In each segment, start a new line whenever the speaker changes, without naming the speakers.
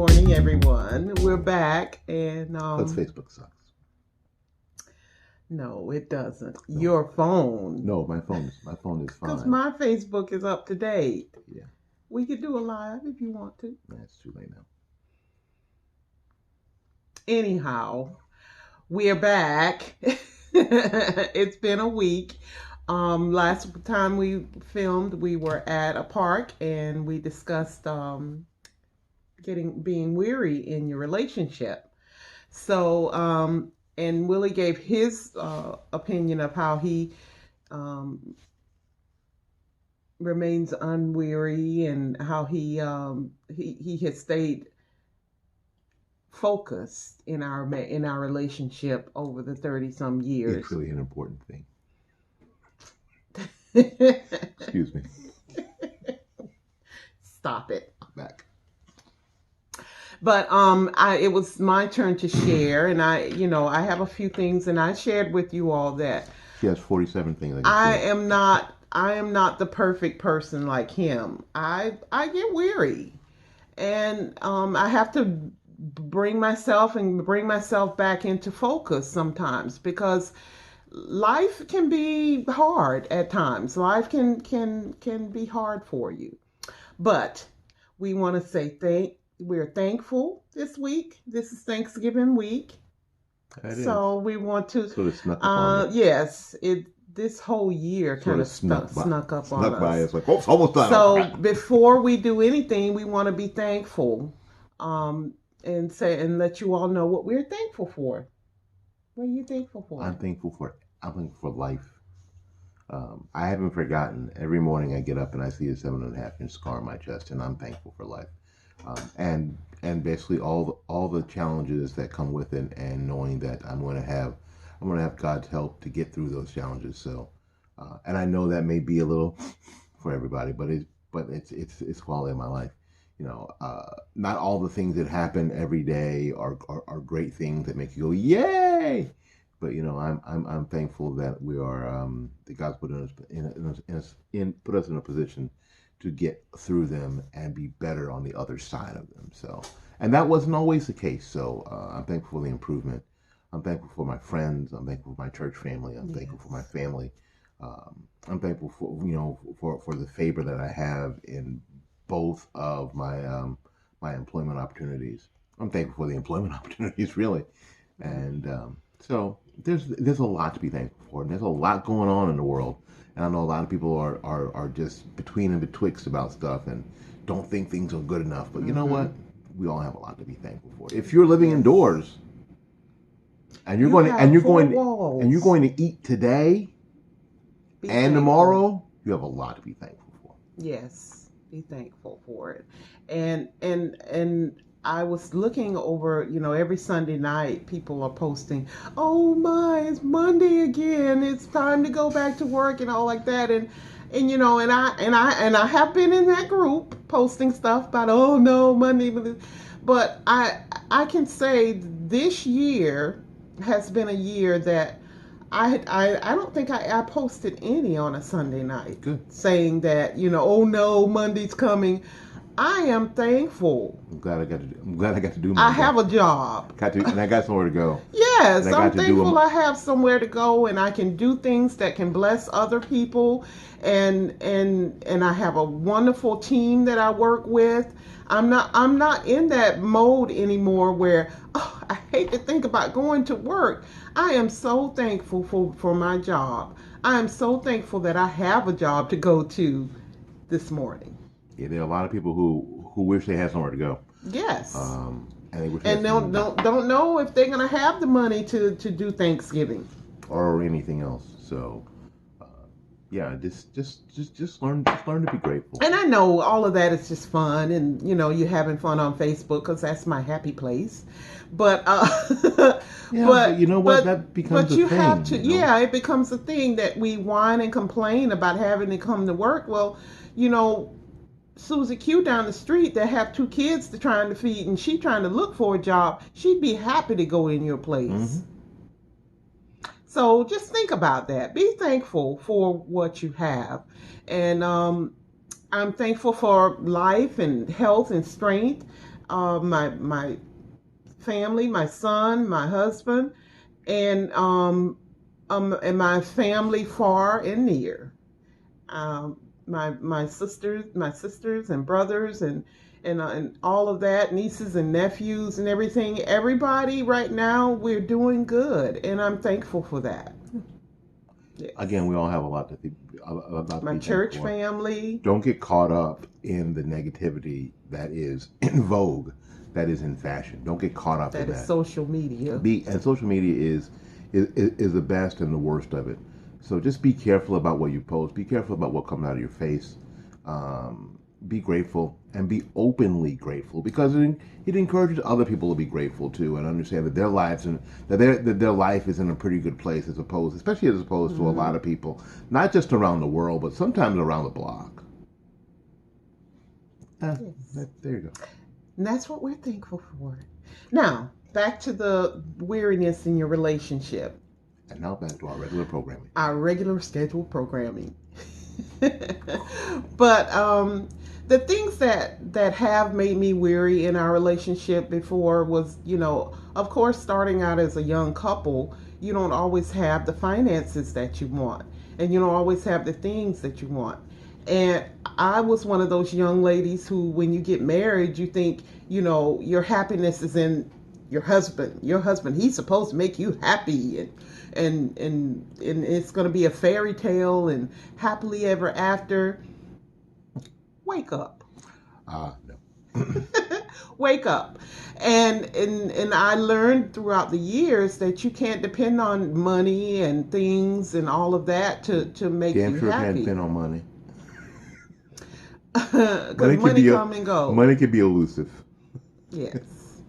morning, everyone. We're back, and
Plus, Facebook sucks.
no, it doesn't.
No.
Your phone.
No, my phone is
Because
fine.
my Facebook is up to date.
Yeah,
We could do a live if you want to.
it's too late now.
Anyhow, we're back. It's been a week. Last time we filmed, we were at a park and we discussed being weary in your relationship. So, and Willie gave his opinion of how he remains unweary and how he has stayed focused in our relationship over the 30 some years.
It's really an important thing. Excuse me.
Stop it.
I'm back.
But it was my turn to share, and I have a few things, and I shared with you all that
She has 47 things.
I am not the perfect person like him. I get weary, and I have to bring myself back into focus sometimes because life can be hard at times. Life can be hard for you, but we want to say we're thankful this week. This is Thanksgiving week. So we want to
sort of snuck up on me.
Yes, this whole year kind of snuck up on us.
By. It's like, oh, it's almost done.
So before we do anything, we want to be thankful, and let you all know what we're thankful for. What are you thankful for?
I'm thankful for life. I haven't forgotten. Every morning I get up and I see a 7.5-inch scar on my chest, and I'm thankful for life. And basically all the challenges that come with it, and knowing that I'm going to have God's help to get through those challenges. So, and I know that may be a little for everybody, but it's quality of my life. Not all the things that happen every day are great things that make you go yay. But I'm thankful that we are that God's put us in a position to get through them and be better on the other side of them. So, and that wasn't always the case. So I'm thankful for the improvement. I'm thankful for my friends. I'm thankful for my church family. I'm thankful for my family. I'm thankful for the favor that I have in both of my my employment opportunities. I'm thankful for the employment opportunities, really. And so there's a lot to be thankful for. And there's a lot going on in the world. And I know a lot of people are just between and betwixt about stuff and don't think things are good enough. But you know what? We all have a lot to be thankful for. If you're living indoors and you're going to eat today and tomorrow, you have a lot to be thankful for.
Yes, be thankful for it. And I was looking over, every Sunday night people are posting, oh my, it's Monday again. It's time to go back to work and all like that. And I have been in that group posting stuff about, oh no, Monday. But I can say this year has been a year that I don't think I posted any on a Sunday night.
Good.
Saying that, oh no, Monday's coming. I am thankful.
I'm glad I got to do my
I have a job.
And I got somewhere to go.
Yes, I'm thankful I have somewhere to go and I can do things that can bless other people, and I have a wonderful team that I work with. I'm not in that mode anymore where I hate to think about going to work. I am so thankful for my job. I am so thankful that I have a job to go to this morning.
Yeah, there are a lot of people who wish they had somewhere to go.
Yes.
And they wish
don't know if they're gonna have the money to do Thanksgiving
or anything else. So, yeah, just learn to be grateful.
And I know all of that is just fun, and you're having fun on Facebook because that's my happy place. But
but you know what? That becomes a thing. But you have
to. Yeah, it becomes a thing that we whine and complain about having to come to work. Well, Susie Q down the street that have 2 kids to trying to feed, and she trying to look for a job, she'd be happy to go in your place. Mm-hmm. So just think about that. Be thankful for what you have. And I'm thankful for life and health and strength. my family, my son, my husband, and my family far and near. Um, my sisters and brothers and all of that, nieces and nephews and everything. Everybody right now, we're doing good, and I'm thankful for that.
Again,
Yes.
we all have a lot to think about to
My
be
church
thankful for.
family.
Don't get caught up in the negativity that is in vogue, that is in fashion. Don't get caught up in
That is
that.
social media.
And social media is the best and the worst of it. So just be careful about what you post. Be careful about what comes out of your face. Be grateful and be openly grateful, because it encourages other people to be grateful too and understand that their lives and that their life is in a pretty good place, especially as opposed to a
Hmm.
lot of people, not just around the world, but sometimes around the block.
Yes.
There you go.
And that's what we're thankful for. Now, back to the weariness in your relationship,
And now back to our regular programming.
our regular scheduled programming. But the things that have made me weary in our relationship before was, of course, starting out as a young couple, you don't always have the finances that you want, and you don't always have the things that you want. And I was one of those young ladies who, when you get married, you think, your happiness is in your husband. Your husband, he's supposed to make you happy, and it's going to be a fairy tale and happily ever after. Wake up.
No.
Wake up. And I learned throughout the years that you can't depend on money and things and all of that to make
Damn
you
sure can't
happy.
depend on money.
Because money come and go.
Money can be elusive.
Yes.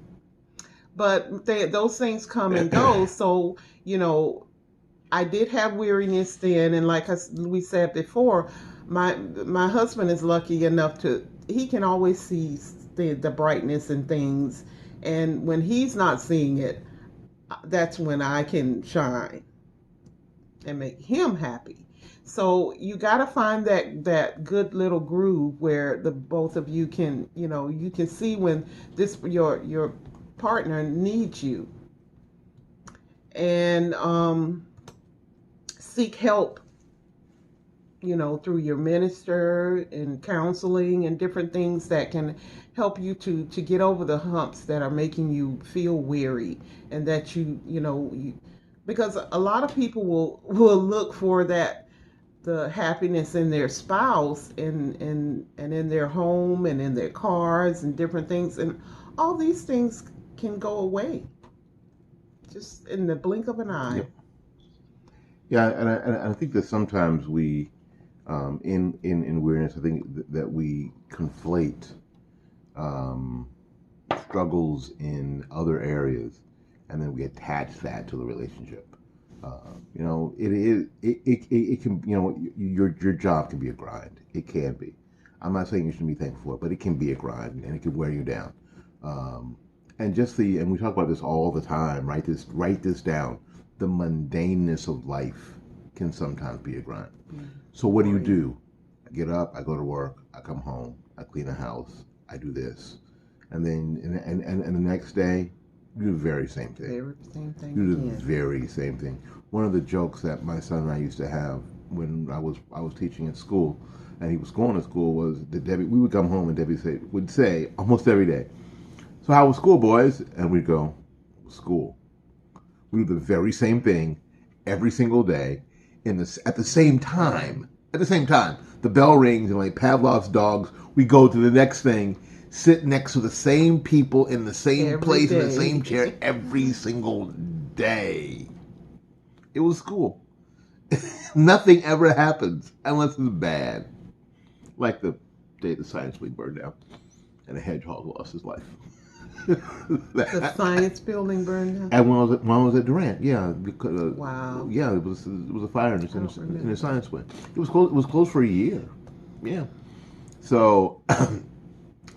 But those things come and go. So, I did have weariness then, and like we said before, my husband is lucky enough to he can always see the brightness in things, and when he's not seeing it, that's when I can shine and make him happy. So you got to find that good little groove where the both of you can, you can see when this your partner needs you, and seek help, through your minister and counseling and different things that can help you to get over the humps that are making you feel weary, and that because a lot of people will look for that the happiness in their spouse and in their home and in their cars and different things, and all these things can go away just in the blink of an eye.
Yep. Yeah, and I think that sometimes we, in weirdness, I think that we conflate um, struggles in other areas, and then we attach that to the relationship. It is it can your job can be a grind. It can be. I'm not saying you shouldn't be thankful for it, but it can be a grind, and it can wear you down. Um, and we talk about this all the time. Write this down. The mundaneness of life can sometimes be a grind. So what
For you.
do? I get up, I go to work, I come home, I clean the house, I do this, and then and the next day, do the very same thing.
Very same thing
Do the
again.
very same thing. One of the jokes that my son and I used to have when I was teaching in school, and he was going to school, was that Debbie we would come home and Debbie would say almost every day, "So how was school, boys?" And we'd go, "School." We do the very same thing every single day at the same time. At the same time, the bell rings and like Pavlov's dogs, we go to the next thing, sit next to the same people in the same
Every
place in the same
day.
chair every single day. It was school. Nothing ever happens unless it's bad. Like the day the science wing burned down and a hedgehog lost his life.
The science building burned down.
And when I was at Durant, yeah, because
Wow.
yeah, it was a fire
I don't
in the
remember that.
science wing. It was closed. It was closed for a year. Yeah. So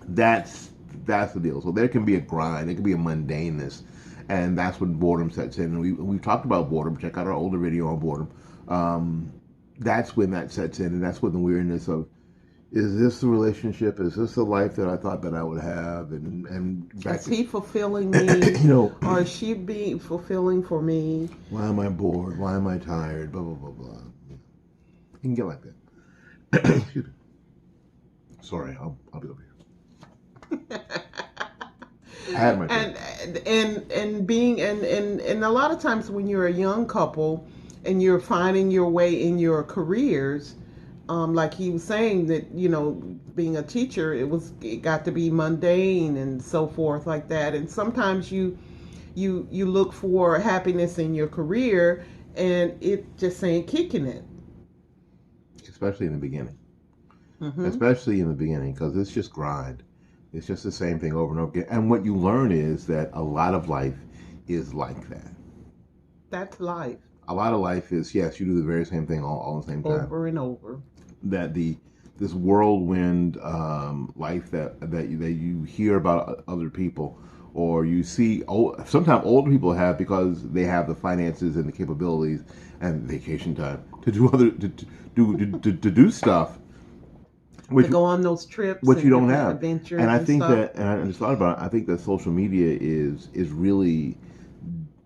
that's that's the deal. So there can be a grind. There can be a mundaneness, and that's when boredom sets in. And we've talked about boredom. Check out our older video on boredom. Um, that's when that sets in, and that's when the weirdness of is this the relationship? Is this the life that I thought that I would have? And
Is
back,
he fulfilling me,
you know,
or is she being fulfilling for me?
why am I bored? Why am I tired? Blah blah blah blah. You can get like that. Excuse me. Sorry, I'll be over here. I had my drink.
and and being and a lot of times when you're a young couple and you're finding your way in your careers, like he was saying that being a teacher, it got to be mundane and so forth like that, and sometimes you look for happiness in your career and it just ain't kicking it.
Especially in the beginning.
Hmm.
Especially in the beginning, because it's just grind. It's just the same thing over and over again. And what you learn is that a lot of life is like that.
That's life.
A lot of life is, yes, you do the very same thing all at the same time.
Over and over.
That this whirlwind life that you hear about other people, or you see sometimes older people have, because they have the finances and the capabilities and vacation time to do to do stuff
To
which
go on those trips
what you
and
don't
different
have. And
adventures
I
and
think
stuff.
that, and I just thought about it, I think that social media is really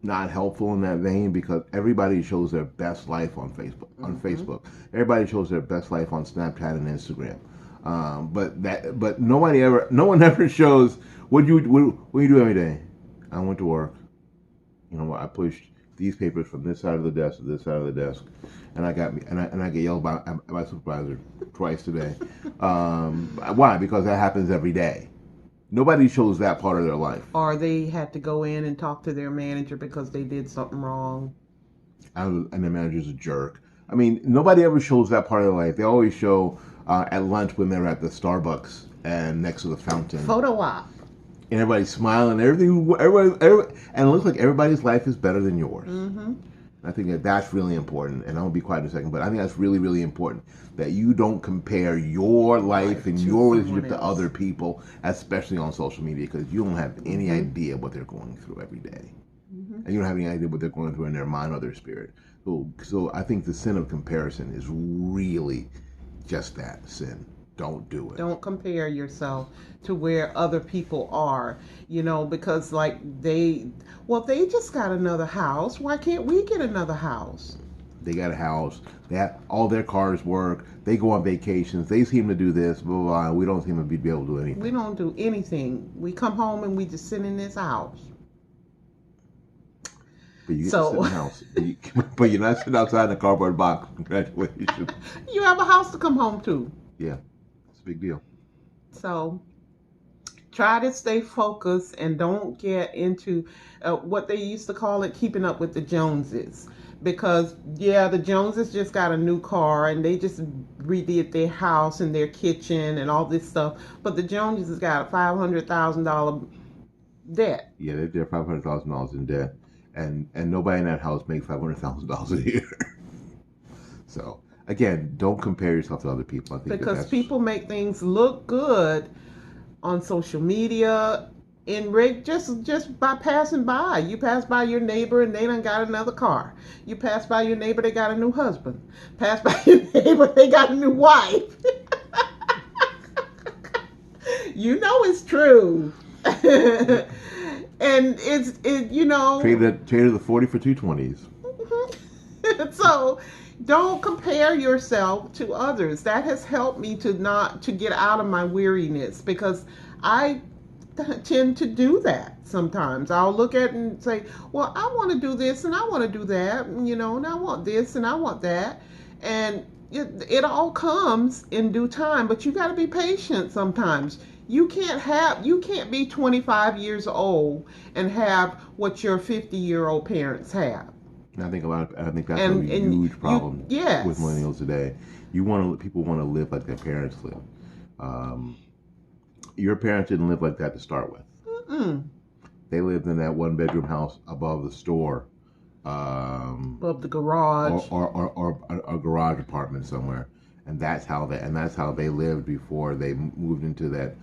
not helpful in that vein, because everybody shows their best life on Facebook.
Hmm.
Everybody shows their best life on Snapchat and Instagram. But no one ever shows what you do every day. I went to work. You know what? I pushed these papers from this side of the desk to this side of the desk, and I get yelled by my supervisor twice today. Why? Because that happens every day. Nobody shows that part of their life.
Or they had to go in and talk to their manager because they did something wrong.
And the manager's a jerk. I mean, nobody ever shows that part of their life. They always show at lunch when they're at the Starbucks and next to the fountain,
Photo op.
and everybody's smiling. And it looks like everybody's life is better than yours.
Hmm.
I think that that's really important, and I'm gonna be quiet in a second. But I think that's really, really important that you don't compare your life
Life
and
to
your
someone
relationship to
else.
other people, especially on social media, because you don't have any
Hmm.
idea what they're going through every day,
Hmm.
and you don't have any idea what they're going through in their mind or their spirit. So I think the sin of comparison is really just that sin. Don't do it.
Don't compare yourself to where other people are, because like they just got another house. Why can't we get another house?
They got a house. They have, all their cars work. They go on vacations. They seem to do this. Blah blah. Blah. We don't seem to be able to do
We
anything.
don't do anything. We come home and we just sit in this house.
But you get to sit in
So
the house. But you're not sitting outside in a cardboard box. Congratulations.
you have a house to come home to.
Yeah, it's a big deal.
So try to stay focused and don't get into what they used to call it, keeping up with the Joneses. Because yeah, the Joneses just got a new car and they just redid their house and their kitchen and all this stuff, but the Joneses got a $500,000 debt.
Yeah, they're $500,000 in debt, and nobody in that house makes $500,000 a year. So again, don't compare yourself to other people. I think that
Because
that's
people make things look good on social media just by passing by. You pass by your neighbor and they done got another car. You pass by your neighbor, they got a new husband. Pass by your neighbor, they got a new wife. It's true. And
traded the 40 for 220s.
so don't compare yourself to others. That has helped me to get out of my weariness, because I tend to do that sometimes. I'll look at it and say, well, I want to do this and I want to do that, and I want this and I want that. And it all comes in due time, but you got to be patient sometimes. You can't be 25 years old and have what your 50-year-old parents have.
And I think that's a
And
huge problem with
yes.
millennials today. People want to live like their parents live. Um, your parents didn't live like that to start with.
Mm-mm.
They lived in that one bedroom house above the store,
Above the garage.
or a garage apartment somewhere, and that's how they lived before they moved into that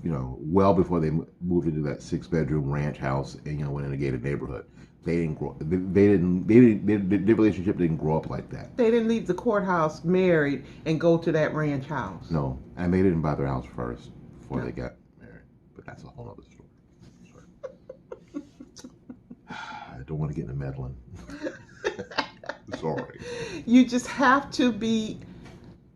well before they moved into that 6-bedroom ranch house and went in a gated neighborhood. They didn't grow. Their relationship didn't grow up like that.
They didn't leave the courthouse married and go to that ranch house.
No, and they didn't buy their house first before
No.
they got married. But that's a whole other story. I don't want to get into meddling. Sorry.
You just have to be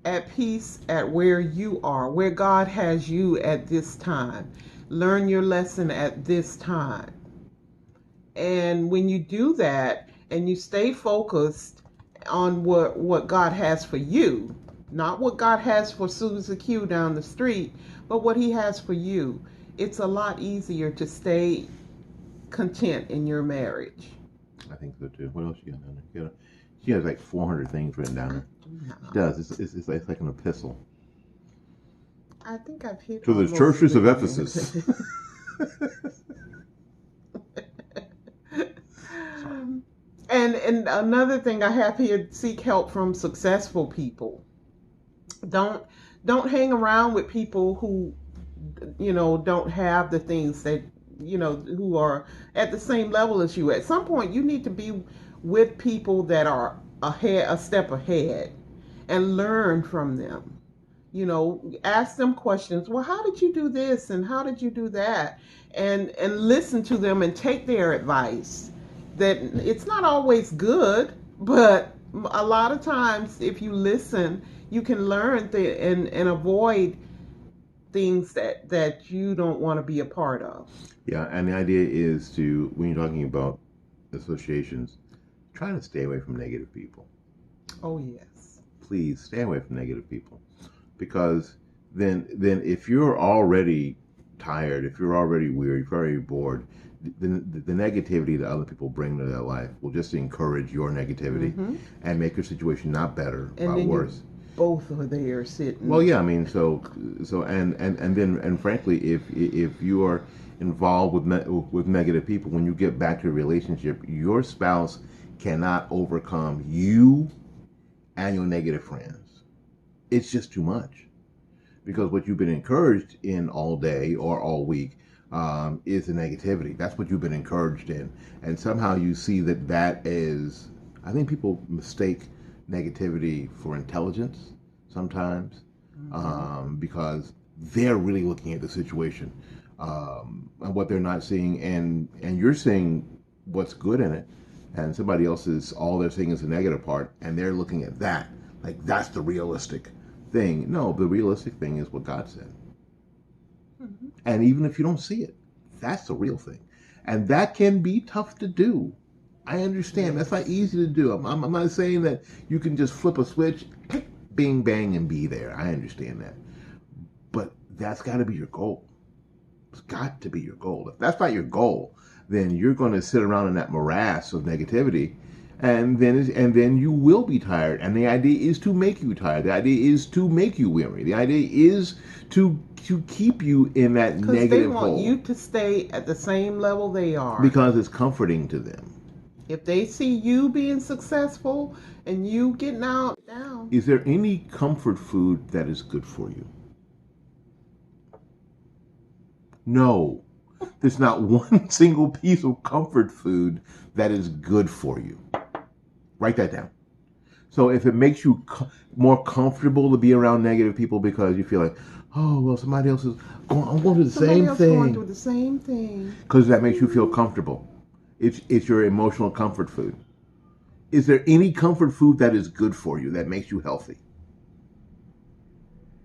at peace at where you are, where God has you at this time. Learn your lesson at this time. And when you do that and you stay focused on what God has for you, not what God has for Susie Q down the street, but what he has for you, it's a lot easier to stay content in your marriage.
I think so too. What else you got down there? She has like 400 things written down there.
No.
She does. It's like an epistle.
I think I've hit
To the
almost
churches of
everything.
Ephesus.
And another thing I have here: seek help from successful people. Don't hang around with people who don't have the things that who are at the same level as you. At some point, you need to be with people that are a step ahead, and learn from them. Ask them questions. Well, how did you do this and how did you do that? And listen to them and take their advice. That it's not always good, but a lot of times if you listen, you can learn and avoid things that you don't want to be a part of.
Yeah, and the idea is to, when you're talking about associations, try to stay away from negative people.
Oh yes.
Please stay away from negative people, because then if you're already tired, if you're already weary, if you're already bored, the negativity that other people bring to their life will just encourage your negativity and make your situation not better,
And
but
then
worse.
Both are there sitting.
Well, yeah, I mean, so and frankly, if you are involved with negative people, when you get back to a relationship, your spouse cannot overcome you and your negative friends. It's just too much, because what you've been encouraged in all day or all week is the negativity. That's what you've been encouraged in, and somehow you see that is. I think people mistake negativity for intelligence sometimes, because they're really looking at the situation and what they're not seeing, and you're seeing what's good in it, and somebody else is all they're seeing is the negative part, and they're looking at that like that's the realistic thing. No, the realistic thing is what God said. And even if you don't see it, that's the real thing. And that can be tough to do. I understand. That's not easy to do. I'm not saying that you can just flip a switch, click, bing, bang, and be there. I understand that. But that's got to be your goal. It's got to be your goal. If that's not your goal, then you're going to sit around in that morass of negativity, and then you will be tired. And the idea is to make you tired. The idea is to make you weary. The idea is to keep you in that negative
they want
hole.
you to stay at the same level they are.
Because it's comforting to them.
If they see you being successful and you getting out down.
Is there any comfort food that is good for you? No. There's not one single piece of comfort food that is good for you. Write that down. So if it makes you more comfortable to be around negative people because you feel like, oh, well, somebody else is going, I'm going through the
Somebody
same
else
thing.
going through the same thing.
Because that makes you feel comfortable. It's your emotional comfort food. Is there any comfort food that is good for you, that makes you healthy?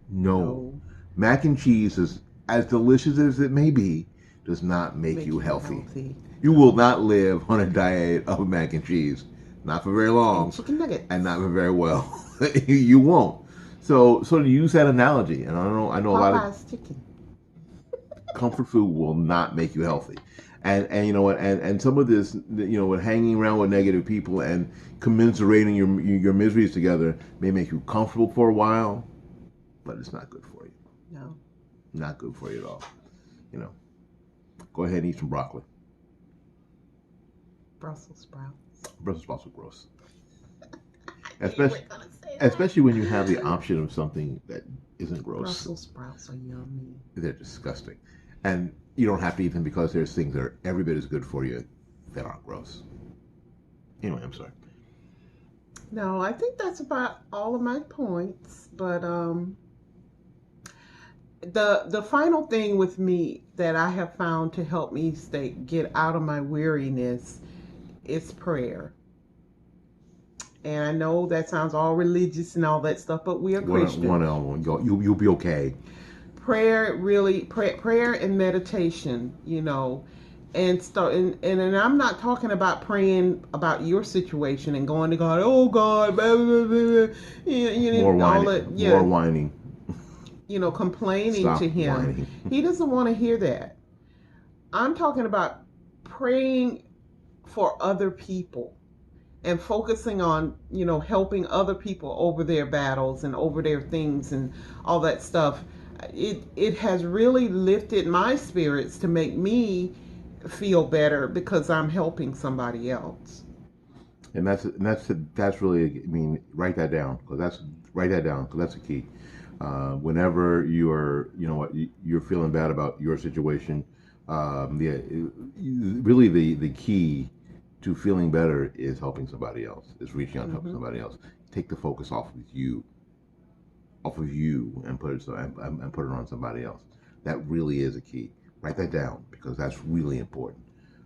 No. Mac and cheese, is as delicious as it may be, does not make you healthy. You will not live on a diet of mac and cheese. Not for very long.
And chicken nuggets.
And not for very well. You won't. So to use that analogy, and I know a lot of
Popeye's chicken.
comfort food will not make you healthy. And you know what? And some of this, with hanging around with negative people and commiserating your miseries together may make you comfortable for a while, but it's not good for you.
No.
Not good for you at all. Go ahead and eat some broccoli.
Brussels sprouts.
Brussels sprouts are gross.
I knew you
especially
were gonna say
especially when you have the
that.
option of something that isn't gross.
Brussels sprouts are yummy.
They're disgusting, and you don't have to eat them because there's things that are every bit as good for you that aren't gross. Anyway, I'm sorry.
No, I think that's about all of my points. But the final thing with me that I have found to help me stay get out of my weariness is prayer. And I know that sounds all religious and all that stuff, but we are
One
Christian.
element, you'll be okay.
Prayer really prayer and meditation, and start and I'm not talking about praying about your situation and going to God, oh God, blah, blah, blah, blah,
More
all
whining,
that,
more
yeah,
whining.
complaining to
Stop
him.
whining.
He doesn't want to hear that. I'm talking about praying for other people and focusing on, helping other people over their battles and over their things and all that stuff. It has really lifted my spirits to make me feel better because I'm helping somebody else.
That's really, I mean, write that down because that's the key. Whenever you are, you know what, you're feeling bad about your situation, yeah, really the key to feeling better is helping somebody else. Is reaching out and helping
Hmm.
somebody else. Take the focus off of you, and and put it on somebody else. That really is a key. Write that down because that's really important.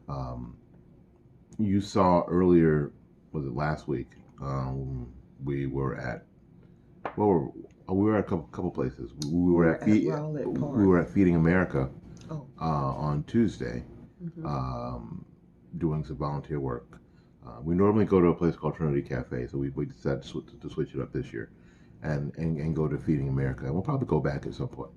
Um, you saw earlier, was it last week? We were at well, we were at a couple places.
We were at Rowlett
We
Park.
were at Feeding America
Oh.
on Tuesday,
Hmm.
um, doing some volunteer work. We normally go to a place called Trinity Cafe, so we decided to switch it up this year, and go to Feeding America. And we'll probably go back at some point.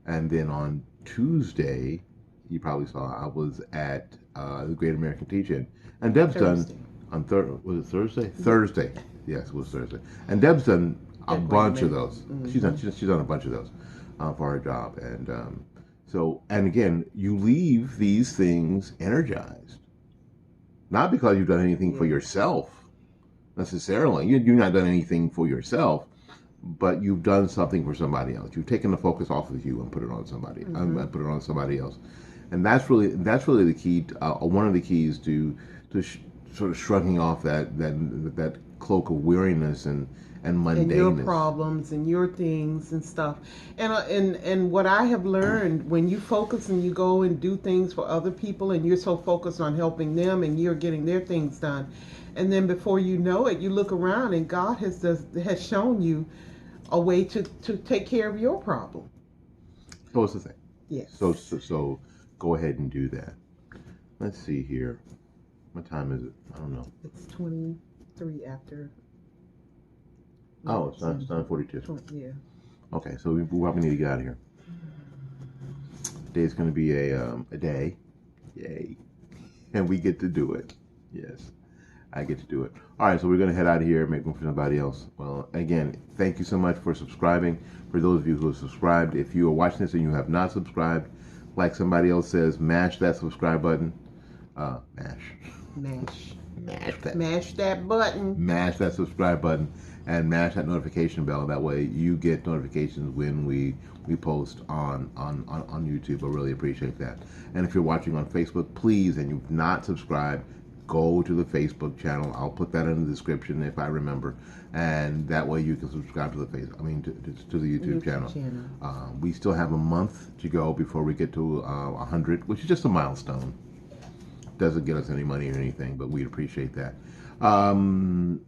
And then on Tuesday, you probably saw I was at the Great American Teach-In, and Deb's done
Thursday.
on was it Thursday?
Yeah.
Thursday, yes, it was Thursday. And Deb's done a
At Great
bunch of
American.
those.
Hmm.
She's done a bunch of those for her job, and and again, you leave these things energized, not because you've done anything for
Yes.
yourself necessarily. You've not done anything for yourself, but you've done something for somebody else. You've taken the focus off of you and put it on
Hmm.
put it on somebody else, and that's really the key. One of the keys to sort of shrugging off that cloak of weariness and
And your
mundaneness.
problems and your things and stuff, and what I have learned, when you focus and you go and do things for other people and you're so focused on helping them and you're getting their things done, and then before you know it, you look around and God has shown you a way to take care of your problem.
So it's the thing.
Yes.
So go ahead and do that. Let's see here. What time is it? I don't know.
It's 23 after
Oh,
minutes
it's
and
9:42.
20, yeah.
Okay, so we probably need to get out of here. Today's going to be a day. Yay. And we get to do it. Yes, I get to do it. All right, so we're going to head out of here, make room for somebody else. Well, again, thank you so much for subscribing. For those of you who have subscribed, if you are watching this and you have not subscribed, like somebody else says, mash that subscribe button. Mash.
Mash.
Mash that.
Mash that button.
Mash that subscribe button and mash that notification bell. That way you get notifications when we post on YouTube. I really appreciate that. And if you're watching on Facebook, please, and you've not subscribed, go to the Facebook channel. I'll put that in the description if I remember, and that way you can subscribe to the to the YouTube
YouTube
channel.
channel.
We still have a month to go before we get to 100, which is just a milestone. Doesn't get us any money or anything, but we'd appreciate that.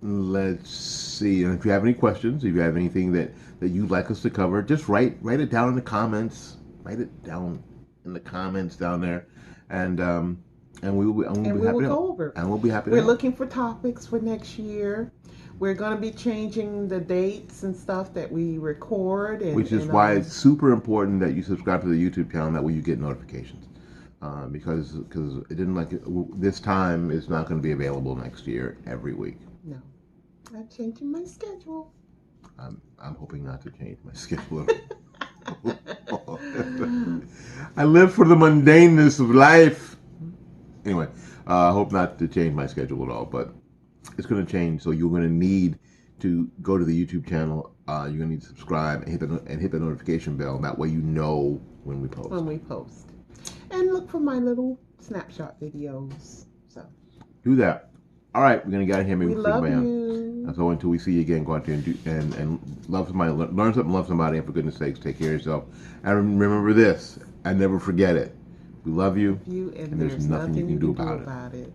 Let's see. And if you have any questions, if you have anything that you'd like us to cover, just write it down in the comments. Write it down in the comments down there, and we'll
And
be
we will
happy to help.
go over.
And we'll be happy to
We're
help.
looking for topics for next year. We're going to be changing the dates and stuff that we record,
Which is
and
why it's super important that you subscribe to the YouTube channel. That way you get notifications. Because it didn't like it, this time is not going to be available next year every week.
no, I'm changing my schedule.
I'm hoping not to change my schedule. I live for the mundaneness of life. Anyway, I hope not to change my schedule at all, but it's going to change. So you're going to need to go to the YouTube channel. You're gonna need to subscribe and hit the notification bell. That way you know when we post.
When we post, and look for my little snapshot videos. So
do that. All right, we're gonna get out of here. Maybe
we love
bam.
you.
And so until we see you again, go out there and love somebody, learn something, love somebody, and for goodness sakes, take care of yourself. And remember this, and never forget it. We love you,
You
and there's nothing you can do about it.